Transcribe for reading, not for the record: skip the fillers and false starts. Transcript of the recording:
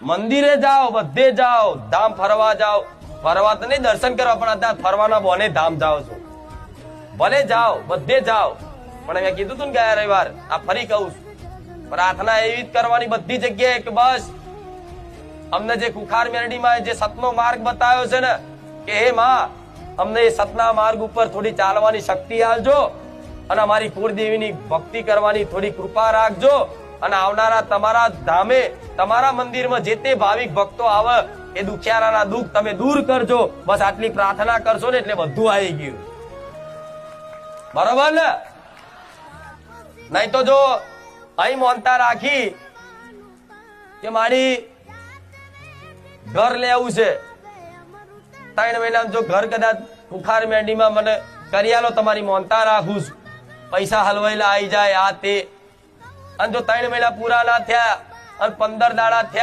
મંદિરે જાઓ, બધે જાઓ, ધામ ફરવા જાઓ, ફરવા તો નહીં દર્શન કરવા, પણ અત્યારે ફરવાના બોને ધામ જાઓ છો, ભલે જાઓ, બધે જાઓ, પણ મેં કીધું તું ને ગયા રવિવાર, આ ફરી કહું છું, પ્રાર્થના એવી જ કરવાની બધી જગ્યાએ કે બસ અમને જે કુખાર મેરડીમાં જે સતનો માર્ગ બતાવ્યો છે ને, કે હે માં અમને એ સતના માર્ગ ઉપર થોડી ચાલવાની શક્તિ આલજો અને અમારી કુળદેવીની ભક્તિ કરવાની થોડી કૃપા રાખજો, અને આવનારા તમારા ધામે તમારા મંદિરમાં જે તે ભાવિક ભક્તો આવે એ દુખિયારાના દુઃખ તમે દૂર કરજો. બસ આટલી પ્રાર્થના કરશો ને એટલે બધું આવી ગયું. બરોબર ને? નહીં તો જો અહીં મોનતા રાખી કે મારી ઘર લેવું છે, 3 મહિના જો ઘર કદાચ કુખાર મેરડીમાં મને કરી આલો, તમારી મોનતા રાખું છું, પૈસા હલવાયેલા આવી જાય આ તે, અને જો 3 મહિના પૂરા ના થયા અને 15 દાડા થયા